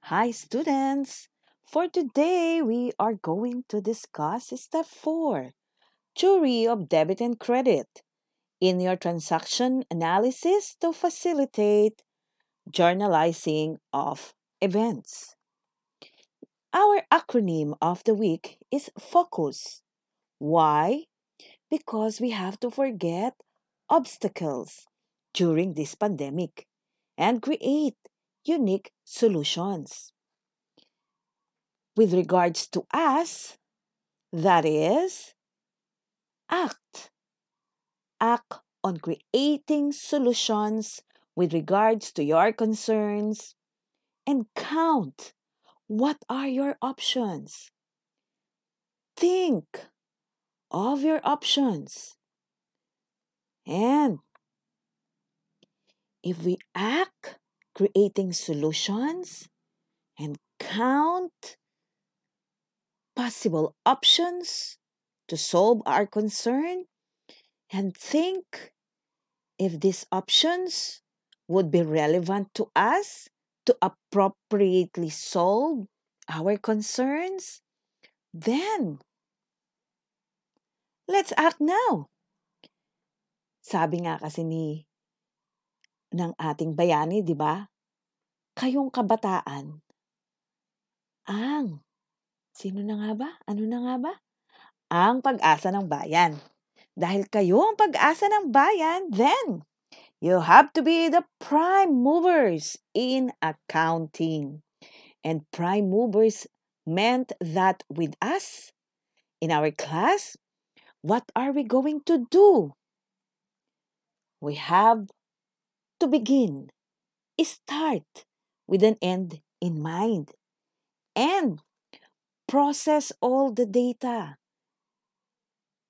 Hi, students! For today, we are going to discuss step 4, theory of debit and credit in your transaction analysis to facilitate journalizing of events. Our acronym of the week is FOCUS. Why? Because we have to forget obstacles during this pandemic and create unique solutions. With regards to us, that is, act. Act on creating solutions with regards to your concerns and count what are your options. Think of your options. And if we act creating solutions and count possible options to solve our concern and think if these options would be relevant to us to appropriately solve our concerns, then let's act now. Sabi nga kasi ng ating bayani, di ba? Kayong kabataan, ang, sino na nga ba? Ano na nga ba? Ang pag-asa ng bayan. Dahil kayo ang pag-asa ng bayan, then you have to be the prime movers in accounting. And prime movers meant that with us in our class, what are we going to do? We have to begin, start with an end in mind, and process all the data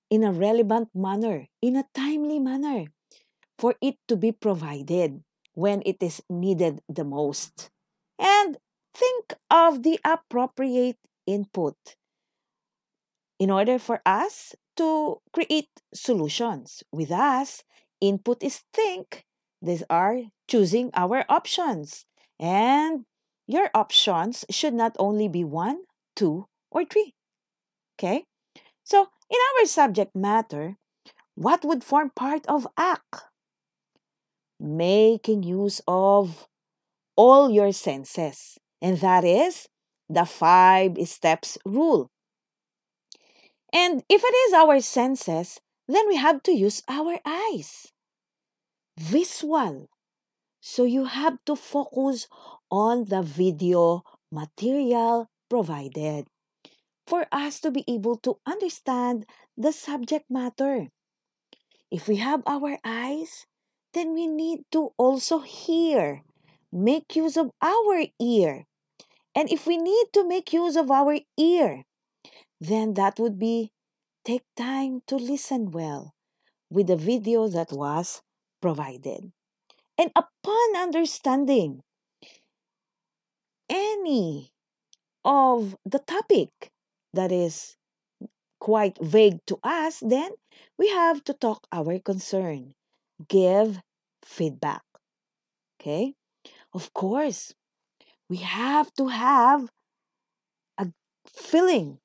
in a relevant manner, in a timely manner, for it to be provided when it is needed the most. And think of the appropriate input in order for us to create solutions. With us, input is think. These are choosing our options. And your options should not only be 1, 2, or 3. Okay? So, in our subject matter, what would form part of ACT? Making use of all your senses. And that is the 5 steps rule. And if it is our senses, then we have to use our eyes. Visual. So you have to focus on the video material provided for us to be able to understand the subject matter. If we have our eyes, then we need to also hear, make use of our ear. And if we need to make use of our ear, then that would be take time to listen well with the video that was provided. And upon understanding any of the topic that is quite vague to us, then we have to talk our concern, give feedback. Okay? Of course, we have to have a feeling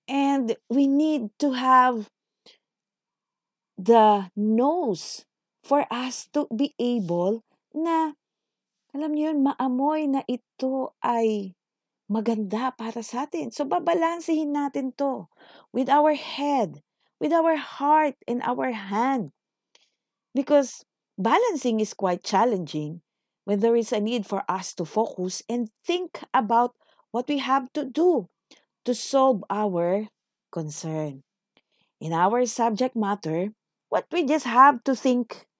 and we need to have the nose for us to be able na, alam niyo yun, maamoy na ito ay maganda para sa atin. So, babalansehin natin to with our head, with our heart, and our hand. Because balancing is quite challenging when there is a need for us to focus and think about what we have to do to solve our concern. In our subject matter, what we just have to think,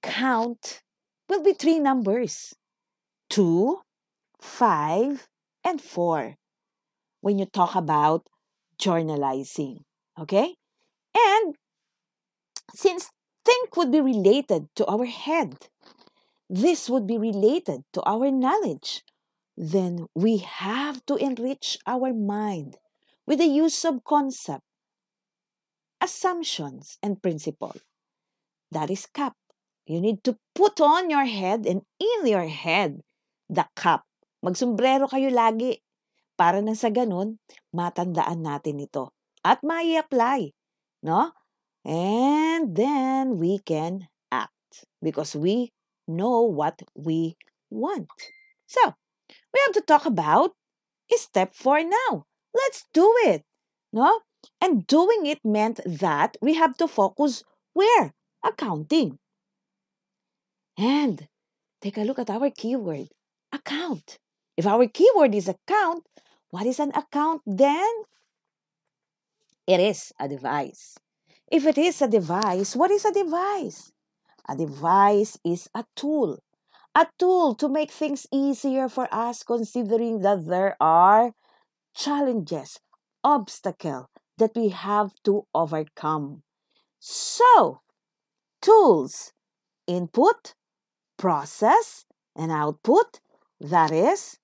count, will be 3 numbers: 2, 5, and 4 when you talk about journalizing. Okay? And since think would be related to our head, this would be related to our knowledge, then we have to enrich our mind with the use of concept, assumptions, and principle. That is CAP. You need to put on your head and in your head the cap. Magsombrero kayo lagi para na sa ganun, matandaan natin ito. At mai-apply, no? And then we can act because we know what we want. So, we have to talk about step 4 now. Let's do it, no? And doing it meant that we have to focus where? Accounting. And take a look at our keyword, account. If our keyword is account, what is an account then? It is a device. If it is a device, what is a device? A device is a tool. A tool to make things easier for us considering that there are challenges, obstacles that we have to overcome. So, tools, input, process, and output, that is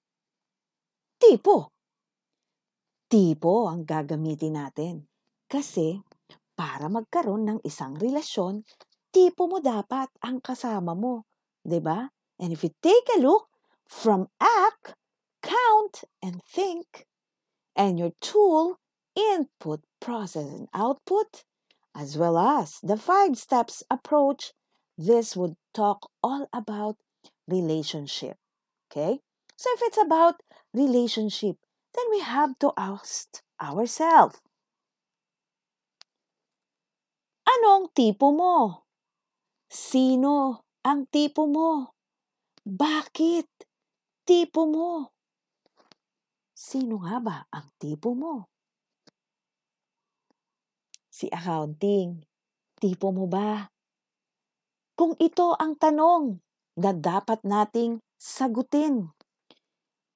tipo. Tipo ang gagamitin natin. Kasi, para magkaroon ng isang relasyon, tipo mo dapat ang kasama mo. 'Di ba? And if you take a look from act, count, and think, and your tool, input, process, and output, as well as the 5 steps approach, this would talk all about relationship. Okay? So if it's about relationship, then we have to ask ourselves, anong tipo mo? Sino ang tipo mo? Bakit tipo mo? Sino nga ba ang tipo mo? Si accounting, tipo mo ba? Kung ito ang tanong na dapat nating sagutin,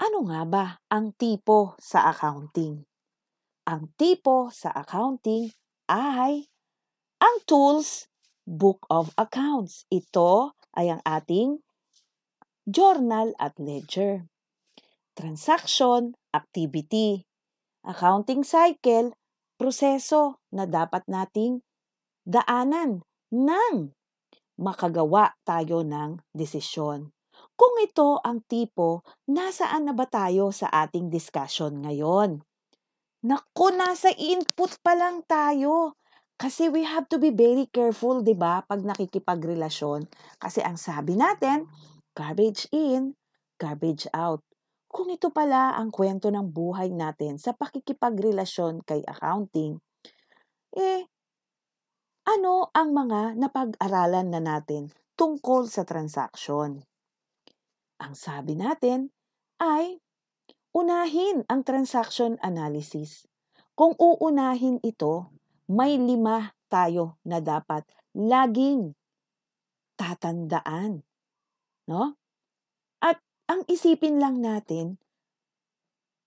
ano nga ba ang tipo sa accounting? Ang tipo sa accounting ay ang tools, book of accounts. Ito ay ang ating journal at ledger. Transaction, activity. Accounting cycle, proseso na dapat nating daanan nang makagawa tayo ng desisyon. Kung ito ang tipo, nasaan na ba tayo sa ating discussion ngayon? Naku, nasa input pa lang tayo. Kasi we have to be very careful, di ba, pag nakikipagrelasyon. Kasi ang sabi natin, garbage in, garbage out. Kung ito pala ang kwento ng buhay natin sa pakikipagrelasyon kay accounting, ano ang mga napag-aralan na natin tungkol sa transaction? Ang sabi natin ay unahin ang transaction analysis. Kung uunahin ito, may 5 tayo na dapat laging tatandaan. No? At ang isipin lang natin,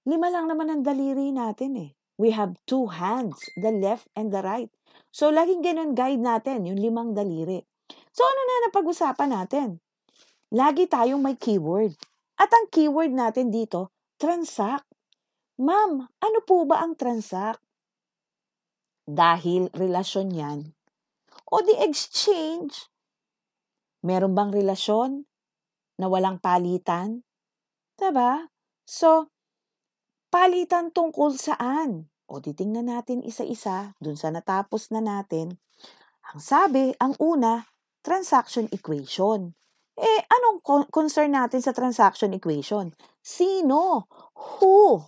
5 lang naman ang daliri natin eh. We have 2 hands, the left and the right. So, laging ganun guide natin, yung 5 daliri. So, ano na napag-usapan natin? Lagi tayong may keyword. At ang keyword natin dito, transact. Ma'am, ano po ba ang transact? Dahil relasyon yan. O the exchange, meron bang relasyon na walang palitan? Diba? So, palitan tungkol saan? O titingnan natin isa-isa dun sa natapos na natin. Ang sabi, ang una, transaction equation. Anong concern natin sa transaction equation? Sino? Who?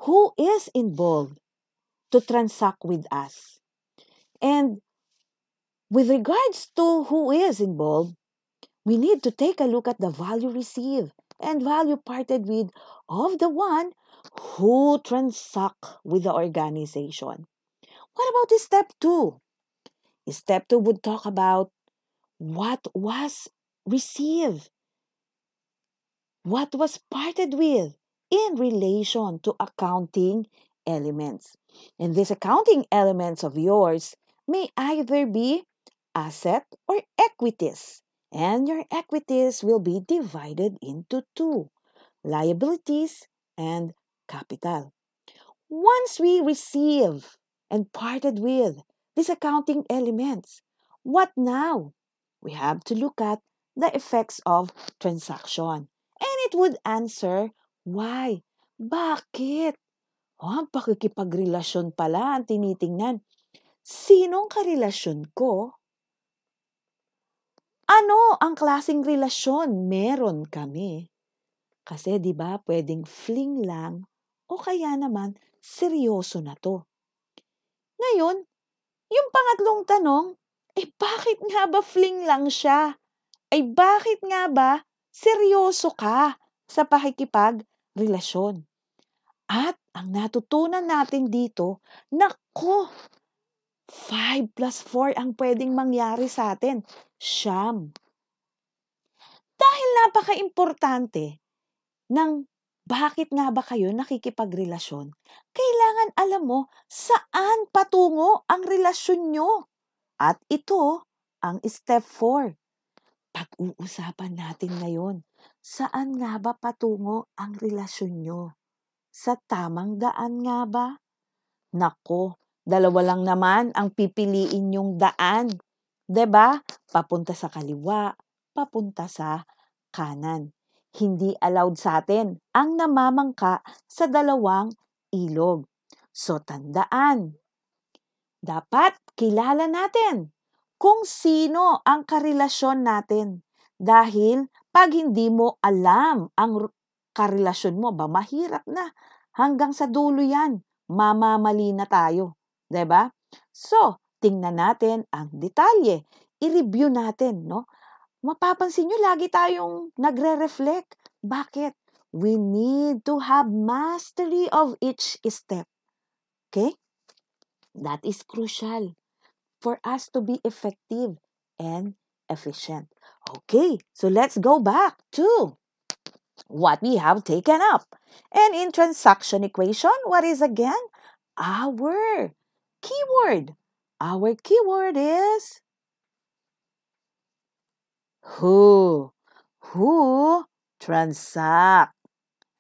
Who is involved to transact with us? And with regards to who is involved, we need to take a look at the value received and value parted with of the one who transact with the organization. What about step 2? Step 2 would talk about what was received, what was parted with in relation to accounting elements. And these accounting elements of yours may either be asset or equities. And your equities will be divided into 2, liabilities and capital. Once we receive and parted with these accounting elements, what now? We have to look at the effects of transaction. And it would answer, why? Bakit? Ang pakikipagrelasyon pala ang tinitingnan. Sinong karelasyon ko? Ano ang klaseng relasyon meron kami? Kasi 'di ba pwedeng fling lang o kaya naman seryoso na 'to. Ngayon, yung pangatlong tanong, bakit nga ba fling lang siya? Bakit nga ba seryoso ka sa pakikipagrelasyon? At ang natutunan natin dito, naku, 5 plus 4 ang pwedeng mangyari sa atin. 9. Dahil napaka-importante ng bakit nga ba kayo nakikipagrelasyon, kailangan alam mo saan patungo ang relasyon nyo. At ito ang step 4. Pag-uusapan natin ngayon, saan nga ba patungo ang relasyon nyo? Sa tamang daan nga ba? Nako, dalawa lang naman ang pipiliin yung daan. 'Di ba? Papunta sa kaliwa, papunta sa kanan. Hindi allowed sa atin ang namamangka sa dalawang ilog. So tandaan, dapat kilala natin kung sino ang karelasyon natin. Dahil pag hindi mo alam ang karelasyon mo, mahirap na. Hanggang sa dulo yan, mamamali na tayo. 'Di ba? So, tingnan natin ang detalye. I-review natin, no? Mapapansin nyo, lagi tayong nagre-reflect. Bakit? We need to have mastery of each step. Okay? That is crucial for us to be effective and efficient. Okay, so let's go back to what we have taken up. And in transaction equation, what is again? Our keyword. Our keyword is who. Who transact.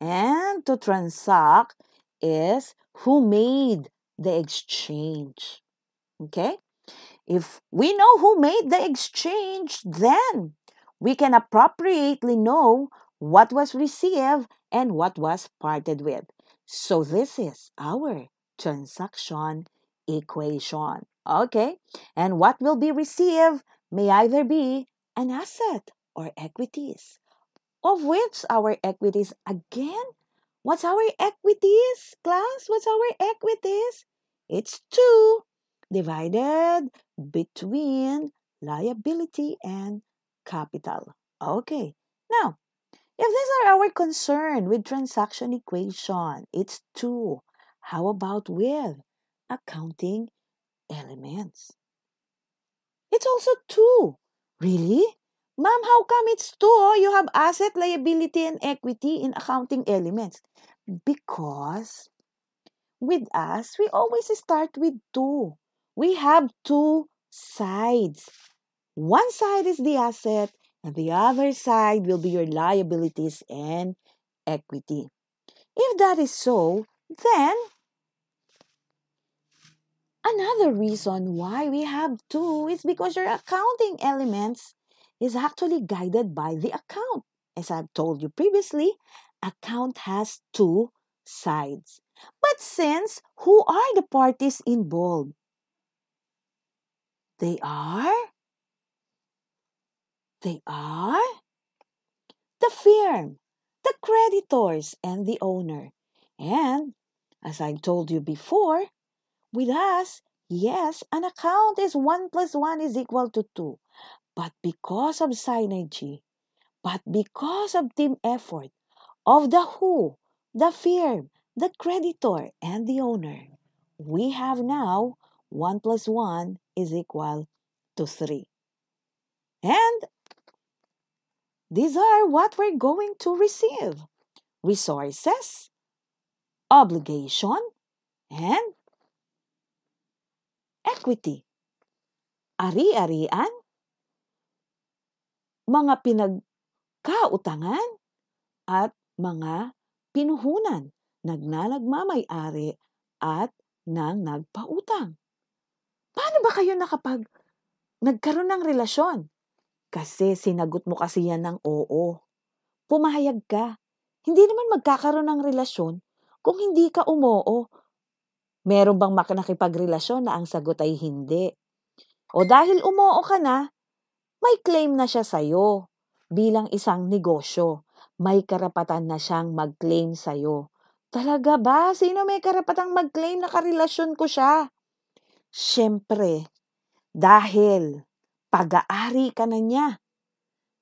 And to transact is who made the exchange. Okay? If we know who made the exchange, then we can appropriately know what was received and what was parted with. So this is our transaction equation. Okay? And what will be received may either be an asset or equities. Of which our equities again? What's our equities, class? What's our equities? It's 2 divided between liability and capital. Okay. Now, if these are our concern with transaction equation, it's 2. How about with accounting elements? It's also 2. Really? Ma'am, how come it's 2? You have asset, liability, and equity in accounting elements. Because with us, we always start with 2. We have 2 sides. One side is the asset, and the other side will be your liabilities and equity. If that is so, then another reason why we have 2 is because your accounting elements is actually guided by the account. As I've told you previously, account has 2 sides. But since who are the parties involved? They are the firm, the creditors, and the owner. And as I told you before, with us, yes, an account is 1 plus 1 is equal to 2. But because of synergy, but because of team effort of the who, the firm, the creditor, and the owner, we have now 1 plus 1 is equal to 3. And these are what we're going to receive. Resources, obligation, and equity. Ari-arian, mga pinagkautangan, at mga pinuhunan, nagnanagmamay-ari at nang nagpautang. Paano ba kayo nagkaroon ng relasyon? Kasi sinagot mo kasi yan ng oo. pumayag ka. Hindi naman magkakaroon ng relasyon kung hindi ka umoo. Meron bang nakipagrelasyon na ang sagot ay hindi? O dahil umoo ka na, may claim na siya sa'yo bilang isang negosyo. May karapatan na siyang mag-claim sa'yo. Talaga ba? Sino may karapatang mag-claim na karelasyon ko siya? Siyempre, dahil pag-aari ka na niya.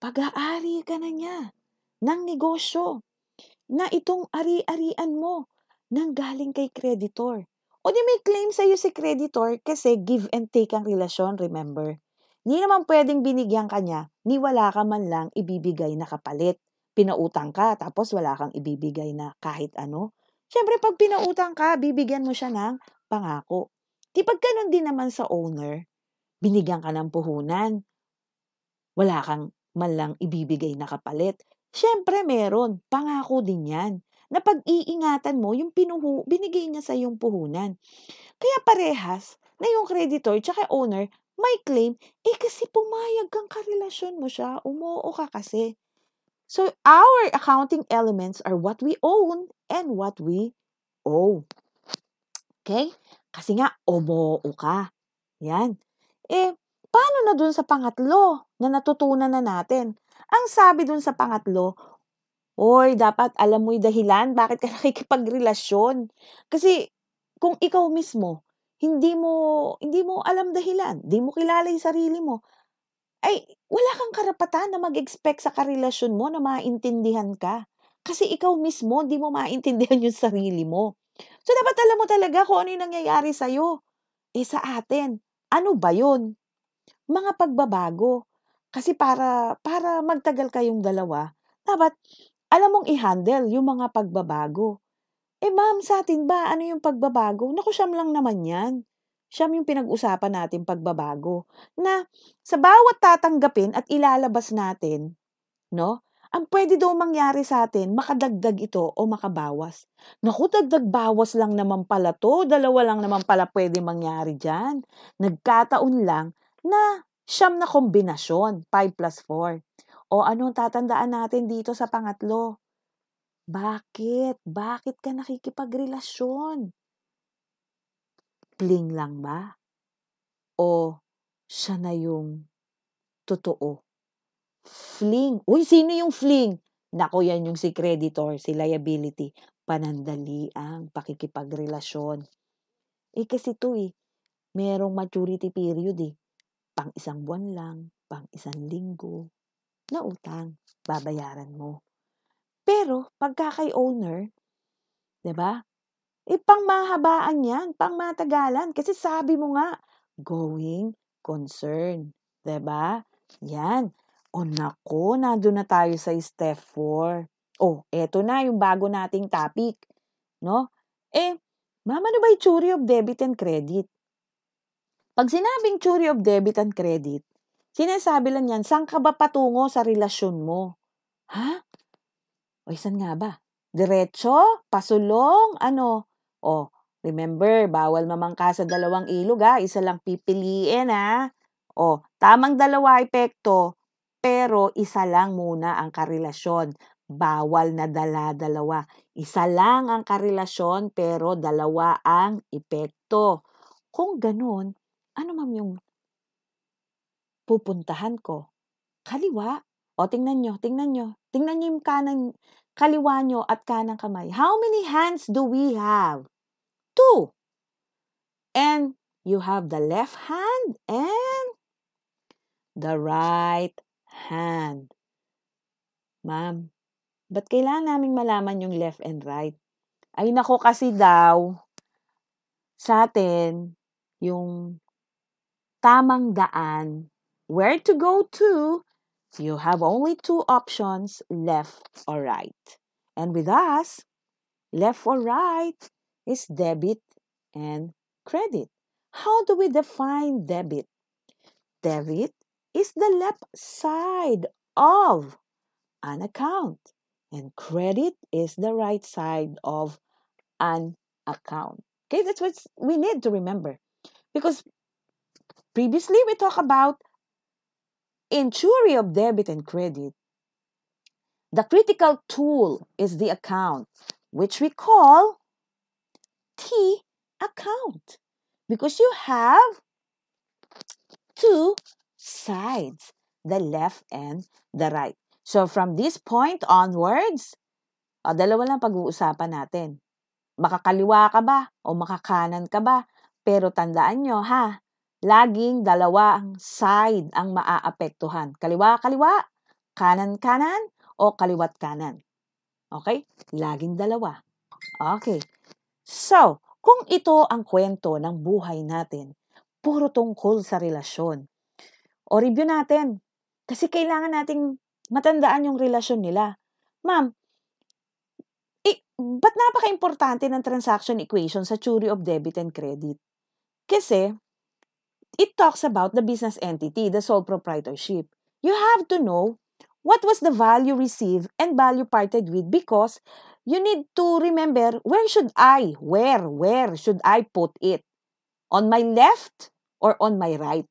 Pag-aari ka na niya ng negosyo na itong ari-arian mo nang galing kay creditor. O di may claim sa'yo si creditor kasi give and take ang relasyon, remember? Hindi naman pwedeng binigyan ka niya, ni wala ka man lang ibibigay na kapalit. Pinautang ka, tapos wala kang ibibigay na kahit ano. Siyempre, pag pinautang ka, bibigyan mo siya ng pangako. Di pag ganun din naman sa owner, binigyan ka ng puhunan, wala kang man lang ibibigay na kapalit. Siyempre meron, pangako din yan. Na pag-iingatan mo yung binigay niya sa yung puhunan. Kaya parehas na yung creditor tsaka owner may claim, kasi pumayag kang karelasyon mo siya, umoo ka kasi. So, our accounting elements are what we own and what we owe. Okay? Kasi nga, umoo ka. Yan. Paano na dun sa pangatlo na natutunan na natin? Ang sabi dun sa pangatlo, oy, dapat alam mo yung dahilan bakit ka nakikipagrelasyon. Kasi kung ikaw mismo, hindi mo alam dahilan, hindi mo kilala yung sarili mo, ay wala kang karapatan na mag-expect sa karelasyon mo na maintindihan ka. Kasi ikaw mismo, hindi mo maintindihan yung sarili mo. So, dapat alam mo talaga kung ano yung nangyayari sa'yo. Sa atin, ano ba yun? Mga pagbabago. Kasi para magtagal kayong dalawa, dapat alam mong i-handle yung mga pagbabago. Ma'am, sa atin ba, ano yung pagbabago? Naku, siyam lang naman yan. Siyam yung pinag-usapan natin pagbabago. Na sa bawat tatanggapin at ilalabas natin, no? Ang pwede daw mangyari sa atin, makadagdag ito o makabawas. Naku, dagdag-bawas lang naman pala to. Dalawa lang naman pala pwede mangyari dyan. Nagkataon lang na siyam na kombinasyon, 5 plus 4. O anong tatandaan natin dito sa pangatlo? Bakit? Bakit ka nakikipagrelasyon? Fling lang ba? O siya na yung totoo? Fling. Uy, sino yung fling? Nako, yan yung si creditor, si liability. Panandali ang pakikipagrelasyon. Kasi ito merong maturity period Pang isang buwan lang, pang isang linggo, na utang, babayaran mo. Pero, pagka kay owner, 'di ba? Pangmahabaan yan, pangmatagalan. Kasi sabi mo nga, going concern. 'Di ba? Yan. O nako, nandun na tayo sa step 4. Eto na yung bago nating topic. No? Ma'am, ano ba yung theory of debit and credit? Pag sinabing theory of debit and credit, sinasabi lang yan, saan ka ba patungo sa relasyon mo? Ha? Saan nga ba? Diretso? Pasulong? Ano? Remember, bawal mamangka sa dalawang ilog isa lang pipiliin tamang dalawa epekto, pero isa lang muna ang karelasyon. Bawal na dala-dalawa. Isa lang ang karelasyon, pero dalawa ang epekto. Kung ganun, ano ma'am yung pupuntahan ko? Kaliwa. Tingnan nyo. Tingnan nyo yung kaliwa nyo at kanang kamay. How many hands do we have? 2. And you have the left hand and the right hand. Ma'am, ba't kailangan naming malaman yung left and right? Ay nako, kasi daw, sa atin, yung tamang daan, where to go to, you have only 2 options, left or right. And with us, left or right is debit and credit. How do we define debit? Debit is the left side of an account, and credit is the right side of an account. Okay, that's what we need to remember. Because previously we talked about in theory of debit and credit, The critical tool is the account, which we call T account, because you have two sides, the left and the right. So from this point onwards, dalawa lang pag-uusapan natin. Makakaliwa ka ba o makakanan ka ba? Pero tandaan nyo ha, laging dalawang side ang maaapektuhan. Kaliwa-kaliwa, kanan-kanan, o kaliwat-kanan. Okay? Laging dalawa. Okay. So, kung ito ang kwento ng buhay natin, puro tungkol sa relasyon. O review natin. Kasi kailangan nating matandaan yung relasyon nila. Ma'am, ba't napaka-importante ng transaction equation sa theory of debit and credit? Kasi, it talks about the business entity, the sole proprietorship. You have to know what was the value received and value parted with, because you need to remember where should I put it? On my left or on my right?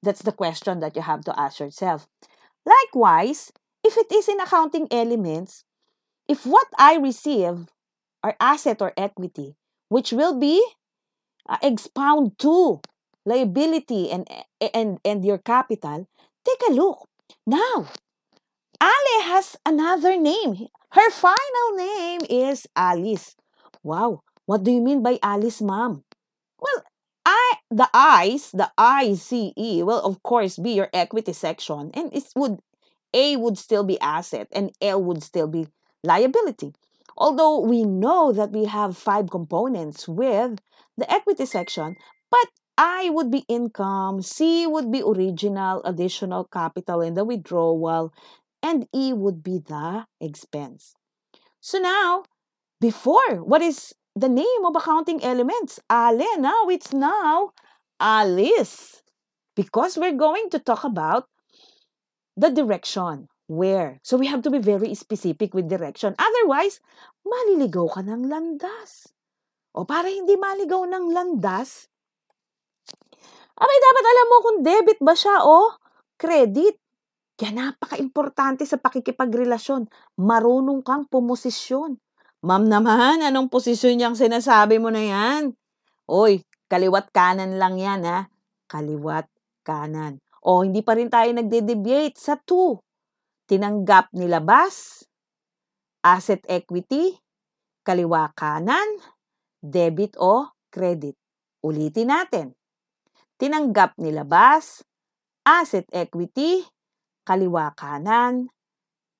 That's the question that you have to ask yourself. Likewise, if it is in accounting elements, if what I receive are asset or equity, which will be expound to liability and your capital, take a look. Now, Ali has another name. Her final name is Alice. Wow, what do you mean by Alice, ma'am? Well, the ICE will of course be your equity section, and A would still be asset and L would still be liability. Although we know that we have 5 components with the equity section, but I would be income, C would be original, additional capital in the withdrawal, and E would be the expense. So now, before, what is the name of accounting elements? Ale. Now it's Alice. Because we're going to talk about the direction. Where? So we have to be very specific with direction. Otherwise, maliligaw ka ng landas. O para hindi maligaw ng landas, dapat alam mo kung debit ba siya o credit. Kaya napaka-importante sa pakikipagrelasyon. Marunong kang pumosisyon. Ma'am naman, anong posisyon niyang sinasabi mo na yan? Oy, kaliwat kanan lang yan ha. Kaliwat kanan. O hindi pa rin tayo nagde-deviate sa 2. Tinanggap nilabas, asset equity, kaliwa kanan, debit o credit. Ulitin natin. Tinanggap nilabas, asset equity, kaliwa kanan,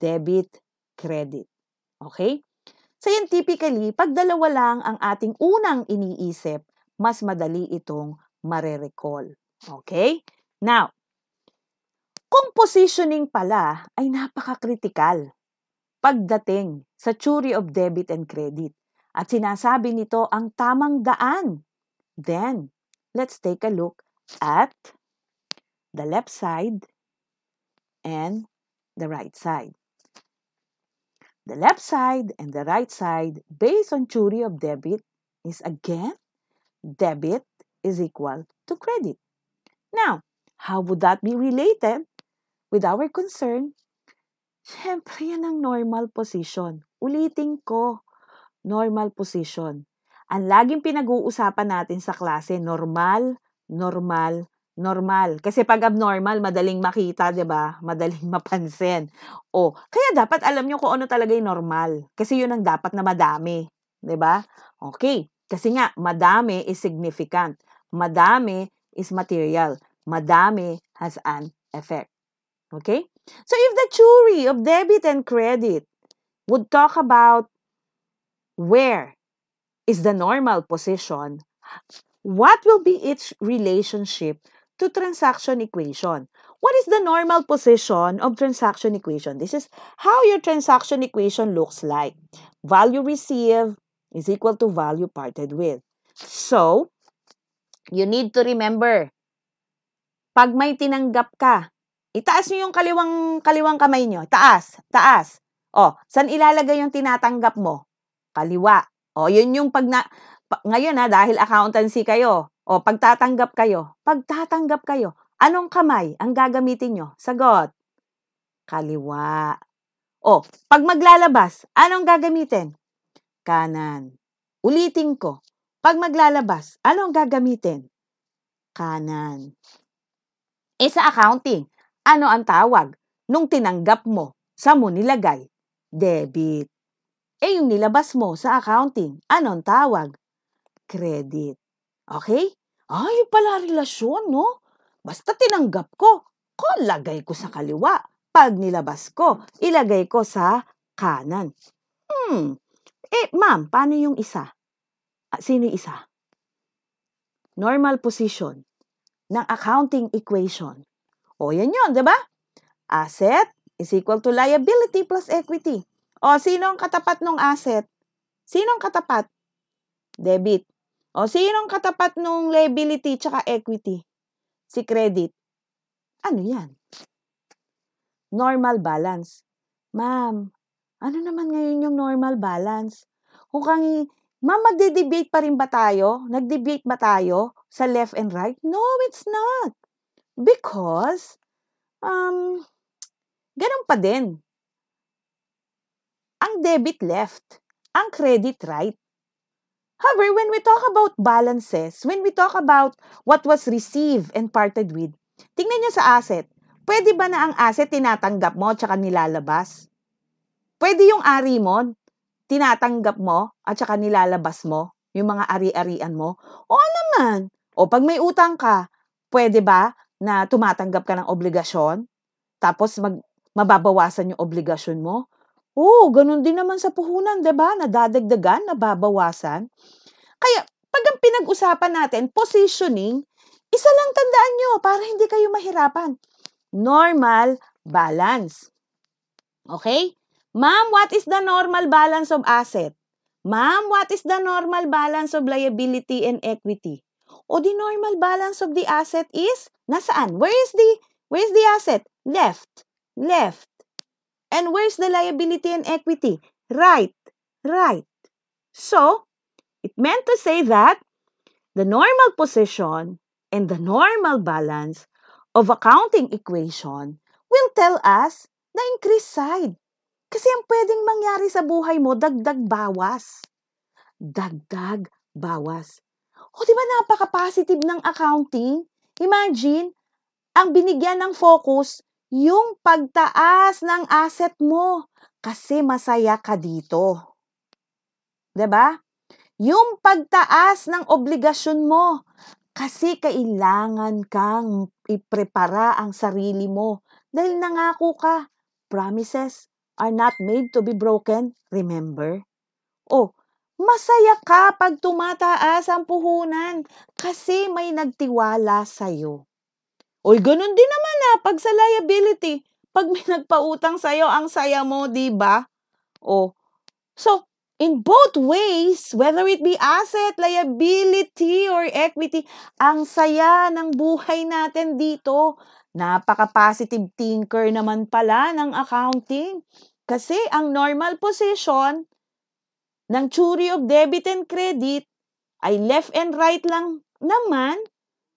debit, credit. Okay? So yan typically, pag dalawa lang ang ating unang iniisip, mas madali itong mare-recall. Okay? Now, kung positioning pala ay napaka-critical pagdating sa theory of debit and credit at sinasabi nito ang tamang daan, then let's take a look at the left side and the right side. The left side and the right side based on theory of debit is again, debit is equal to credit. Now, how would that be related with our concern? Siyempre, yan ang normal position. Ulitin ko, normal position. Ang laging pinag-uusapan natin sa klase, normal, normal, normal. Kasi pag abnormal, madaling makita, 'di ba? Madaling mapansin. O, kaya dapat alam nyo kung ano talaga yung normal. Kasi yun ang dapat na madami, 'di ba? Okay. Kasi nga, madami is significant. Madami is material. Madami has an effect. Okay? So if the theory of debit and credit would talk about where is the normal position, what will be its relationship to transaction equation? What is the normal position of transaction equation? This is how your transaction equation looks like. Value received is equal to value parted with. So, you need to remember, pag may tinanggap ka, itaas nyo yung kaliwang kamay nyo. Taas. O, saan ilalagay yung tinatanggap mo? Kaliwa. O, yun yung ngayon dahil accountancy kayo. O, pagtatanggap kayo, anong kamay ang gagamitin nyo? Sagot. Kaliwa. O, pag maglalabas, anong gagamitin? Kanan. Ulitin ko. Pag maglalabas, anong gagamitin? Kanan. Sa accounting, ano ang tawag nung tinanggap mo sa mo nilagay? Debit. Yung nilabas mo sa accounting, anong tawag? Credit. Okay? Yung pala relasyon, no? Basta tinanggap ko, lagay ko sa kaliwa. Pag nilabas ko, ilagay ko sa kanan. Ma'am, paano yung isa? Sino yung isa? Normal position ng accounting equation. Yan yun, di ba? Asset is equal to liability plus equity. Sino ang katapat ng asset? Sino ang katapat? Debit. Sino ang katapat ng liability tsaka equity? Si credit. Ano yan? Normal balance. Ma'am, ano naman ngayon yung normal balance? Ma'am, magde-debate pa rin ba tayo? Nag-debate ba tayo sa left and right? No, it's not. Because, ganun pa din. Ang debit left, ang credit right. However, when we talk about balances, when we talk about what was received and parted with, tingnan niyo sa asset. Pwede ba na ang asset tinatanggap mo at saka nilalabas? Pwede yung ari mo, tinatanggap mo at saka nilalabas mo, yung mga ari-arian mo? Naman. Pag may utang ka, pwede ba na tumatanggap ka ng obligasyon? Tapos mababawasan yung obligasyon mo? Ganun din naman sa puhunan, 'di ba? Nadadagdagan, nababawasan. Kaya, pag ang pinag-usapan natin, positioning, isa lang tandaan nyo para hindi kayo mahirapan. Normal balance. Okay? Ma'am, what is the normal balance of asset? Ma'am, what is the normal balance of liability and equity? The normal balance of the asset is, nasaan? Where is the asset? Left. And where's the liability and equity? Right. So, it meant to say that the normal position and the normal balance of accounting equation will tell us the increased side. Kasi ang pwedeng mangyari sa buhay mo, dagdag bawas. Dagdag bawas. Di ba napaka-positive ng accounting? Imagine, ang binigyan ng focus, yung pagtaas ng asset mo. Kasi masaya ka dito. 'Di ba? Yung pagtaas ng obligasyon mo. Kasi kailangan kang iprepara ang sarili mo. Dahil nangako ka, promises are not made to be broken, remember? Masaya ka pag tumataas ang puhunan kasi may nagtiwala sa'yo. Ganun din naman pag sa liability. Pag may nagpautang sa'yo, ang saya mo, di ba? So, in both ways, whether it be asset, liability, or equity, ang saya ng buhay natin dito. Napaka-positive thinker naman pala ng accounting. Kasi ang normal position ng theory of debit and credit ay left and right lang naman,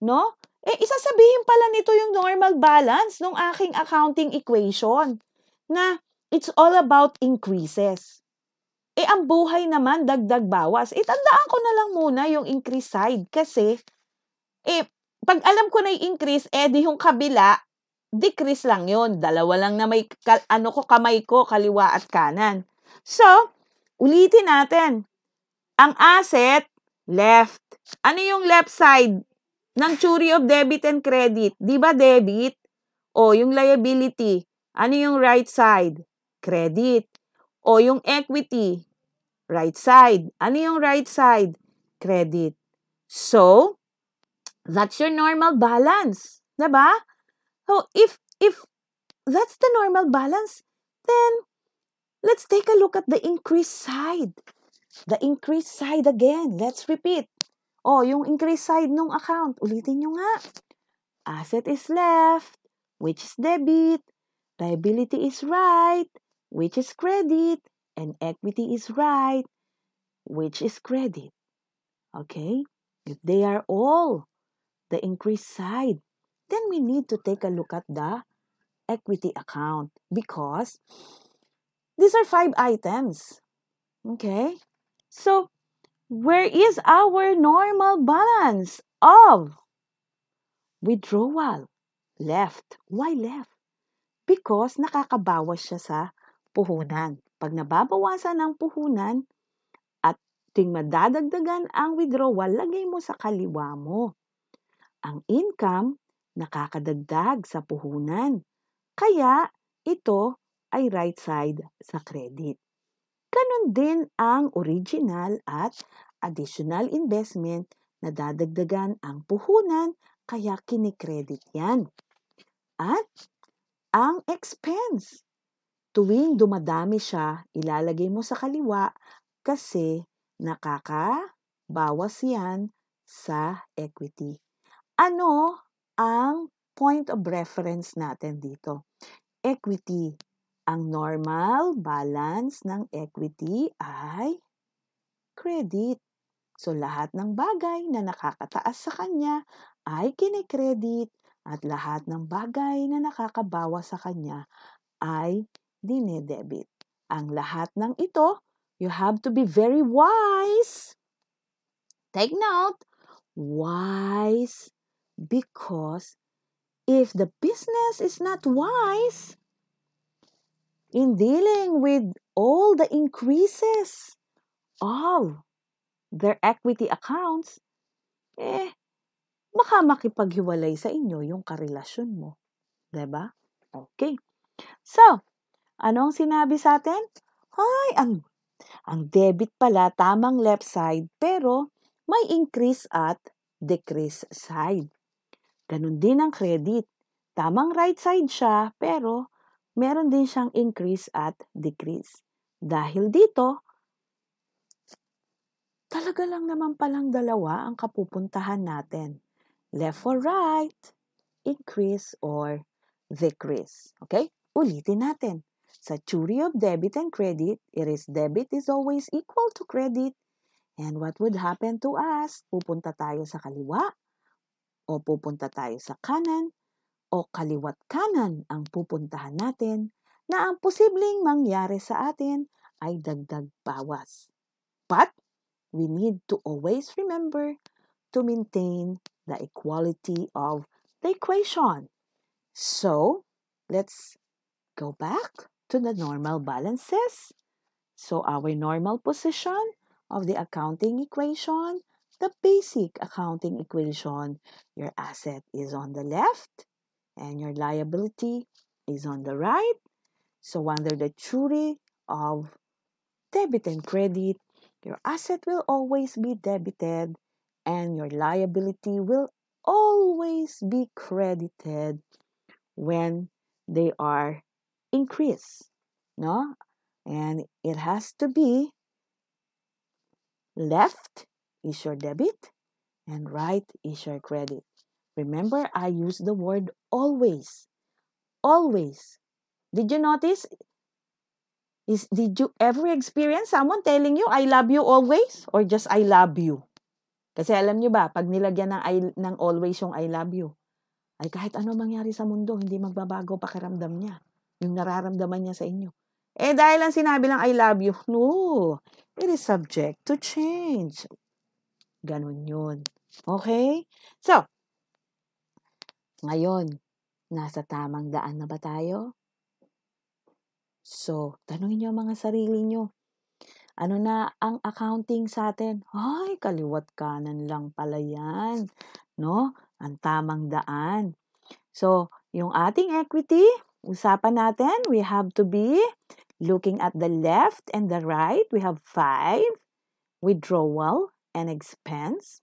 no? Isasabihin pala nito yung normal balance ng aking accounting equation na it's all about increases. Ang buhay naman, dagdag bawas. Tandaan ko na lang muna yung increase side kasi pag alam ko na yung increase, di yung kabila, decrease lang yun. Dalawa lang na may kamay ko, kaliwa at kanan. So, ulitin natin. Ang asset, left. Ano yung left side ng theory of debit and credit? Di ba debit? Yung liability. Ano yung right side? Credit. Yung equity. Right side. Ano yung right side? Credit. So, that's your normal balance. Diba? So, if that's the normal balance, then let's take a look at the increased side. The increased side again. Let's repeat. Yung increased side nung account. Ulitin nyo nga. Asset is left, which is debit. Liability is right, which is credit. And equity is right, which is credit. Okay? If they are all the increased side, then we need to take a look at the equity account because These are 5 items. Okay? So, where is our normal balance of withdrawal? Left. Why left? Because nakakabawas siya sa puhunan. Pag nababawasan ng puhunan at madadagdagan ang withdrawal, lagay mo sa kaliwa mo. Ang income, nakakadagdag sa puhunan. Kaya, ito ay right side sa credit. Ganon din ang original at additional investment na dadagdagan ang puhunan, kaya kinikredit yan. At ang expense, tuwing dumadami siya, ilalagay mo sa kaliwa kasi nakakabawas yan sa equity. Ano ang point of reference natin dito? Equity. Ang normal balance ng equity ay credit. So, lahat ng bagay na nakakataas sa kanya ay kinikredit at lahat ng bagay na nakakabawas sa kanya ay dinedebit. Ang lahat ng ito, you have to be very wise. Take note, wise, because if the business is not wise in dealing with all the increases of their equity accounts, baka makipaghiwalay sa inyo yung karelasyon mo. Diba? Okay. So, anong sinabi sa atin? Ang debit pala, tamang left side, pero may increase at decrease side. Ganun din ang credit. Tamang right side siya, pero meron din siyang increase at decrease. Dahil dito, talaga lang naman palang dalawa ang kapupuntahan natin. Left or right, increase or decrease. Okay? Ulitin natin. Sa theory of debit and credit, debit is always equal to credit. And what would happen to us? Pupunta tayo sa kaliwa o pupunta tayo sa kanan o kaliwat kanan ang pupuntahan natin na ang posibleng mangyari sa atin ay dagdag bawas. But we need to always remember to maintain the equality of the equation. So, let's go back to the normal balances. So, our normal position of the accounting equation, the basic accounting equation, your asset is on the left and your liability is on the right. So, under the theory of debit and credit, your asset will always be debited and your liability will always be credited when they are increased. No? And it has to be left is your debit and right is your credit. Remember, I use the word always. Always. Did you notice? Did you ever experience someone telling you, I love you always? Or just I love you? Kasi alam nyo ba, pag nilagyan ng always yung I love you, ay kahit ano mangyari sa mundo, hindi magbabago pakiramdam niya. Yung nararamdaman niya sa inyo. Dahil lang sinabi lang I love you, no. It is subject to change. Ganun yun. Okay? So, ngayon, nasa tamang daan na ba tayo? So, tanungin niyo mga sarili niyo. Ano na ang accounting sa atin? Ay, kaliwat kanan lang pala yan. No? Ang tamang daan. So, yung ating equity, usapan natin, we have to be looking at the left and the right. We have 5, withdrawal and expense.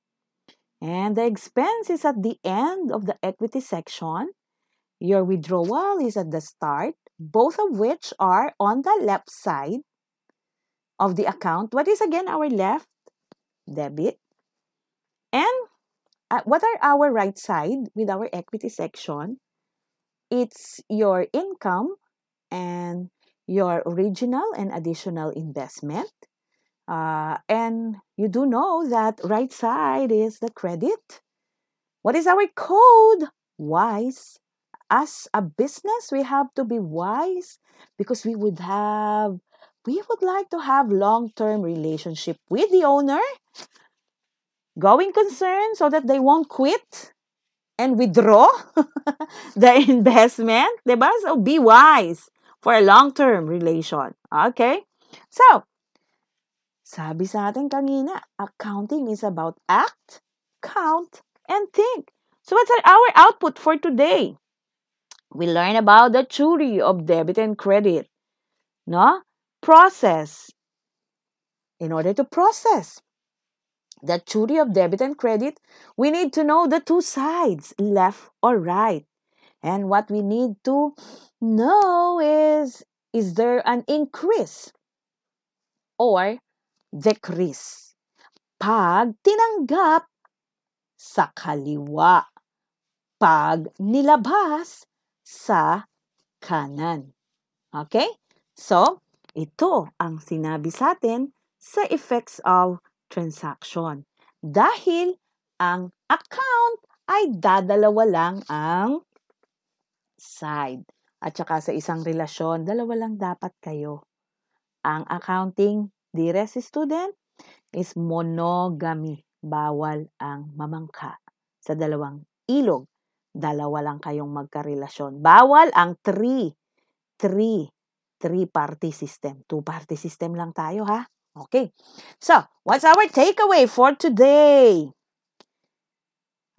And the expense is at the end of the equity section. Your withdrawal is at the start, both of which are on the left side of the account. What is again our left? Debit. And what are our right side with our equity section? It's your income and your original and additional investment. And you do know that right side is the credit. What is our code? Wise. as a business, we have to be wise because we would like to have long-term relationship with the owner, going concern so that they won't quit and withdraw the investment, diba? So be wise for a long-term relation. Okay? So, sabi sa atin kanina, accounting is about act, count, and think. So what's our output for today? We learn about the theory of debit and credit. No? Process. In order to process the theory of debit and credit, we need to know the two sides, left or right. And what we need to know is there an increase or decrease pag tinanggap sa kaliwa, pag nilabas sa kanan. Okay? So, ito ang sinabi sa atin sa effects of transaction. Dahil ang account ay dadalawa lang ang side. At saka sa isang relasyon, dalawa lang dapat kayo. Ang accounting, dearest student, is monogamy. Bawal ang mamangka sa dalawang ilog. Dalawa lang kayong magkarelasyon. Bawal ang three-party system. Two-party system lang tayo, ha? Okay. So, what's our takeaway for today?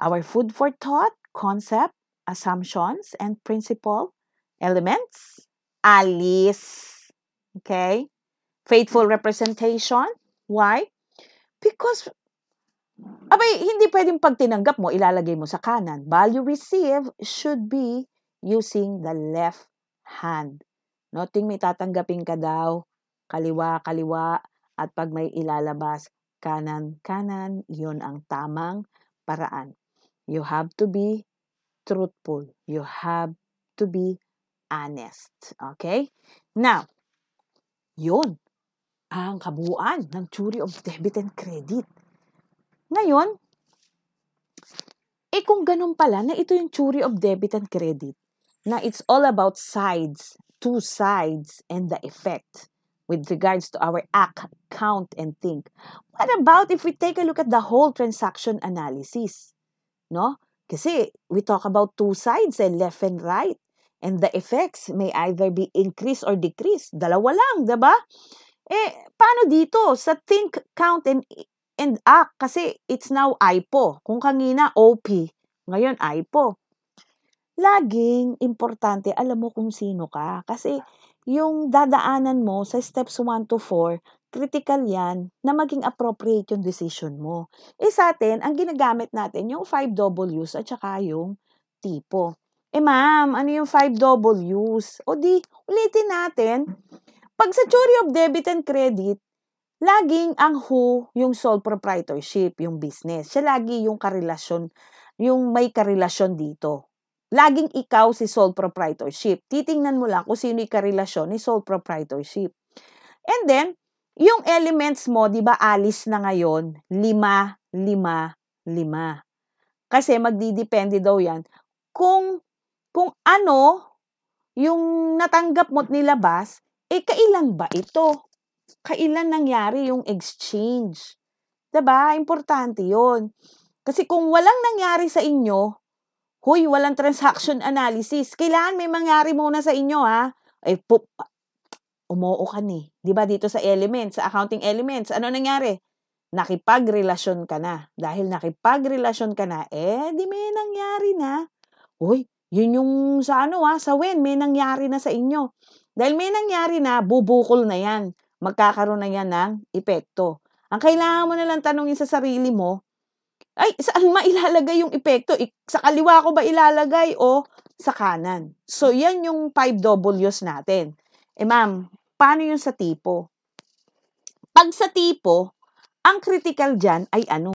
Our food for thought, concept, assumptions, and principle elements. Alis. Okay? Faithful representation. Why? Because, hindi pwedeng pag tinanggap mo, ilalagay mo sa kanan. Value received should be using the left hand. Noting may tatanggapin ka daw, kaliwa, at pag may ilalabas, kanan, yun ang tamang paraan. You have to be truthful. You have to be honest. Okay? Now, yun ang kabuuan ng theory of debit and credit. Ngayon, kung ganun pala na ito yung theory of debit and credit, na it's all about sides, two sides, and the effect with regards to our act, count, and think. What about if we take a look at the whole transaction analysis? No? Kasi we talk about two sides, left and right. And the effects may either be increase or decrease. Dalawa lang, diba? Paano dito? Sa think, count, and act. Kasi it's now IPO. Kung kanina OP, ngayon IPO. Laging importante, alam mo kung sino ka. Kasi yung dadaanan mo sa steps 1 to 4, critical yan na maging appropriate yung decision mo. Sa atin, ang ginagamit natin yung 5 Ws at saka yung tipo. Ma'am, ano yung 5 Ws? O di, ulitin natin. Pag sa theory of debit and credit, laging ang who, yung sole proprietorship, yung business. Siya lagi yung karelasyon, yung may karelasyon dito. Laging ikaw si sole proprietorship. Titingnan mo lang kung sino yung karelasyon ni sole proprietorship. And then, yung elements mo, di ba, alis na ngayon, 5, 5, 5. Kasi magdidepende daw yan kung ano yung natanggap mo't nilabas, kailan ba ito? Kailan nangyari yung exchange? Diba? Importante yun. Kasi kung walang nangyari sa inyo, walang transaction analysis, kailangan may mangyari muna sa inyo, ha? Umuo ka ni. Diba dito sa elements, sa accounting elements, ano nangyari? Nakipagrelasyon ka na. Dahil nakipagrelasyon ka na, di may nangyari na. Yun yung sa sa when, may nangyari na sa inyo. Dahil may nangyari na, bubukol na yan. Magkakaroon na yan ng epekto. Ang kailangan mo nalang tanungin sa sarili mo, saan mailalagay yung epekto? Sa kaliwa ko ba ilalagay o sa kanan? So, yan yung 5 Ws natin. Ma'am, paano yung sa tipo? Pag sa tipo, ang critical dyan ay ano?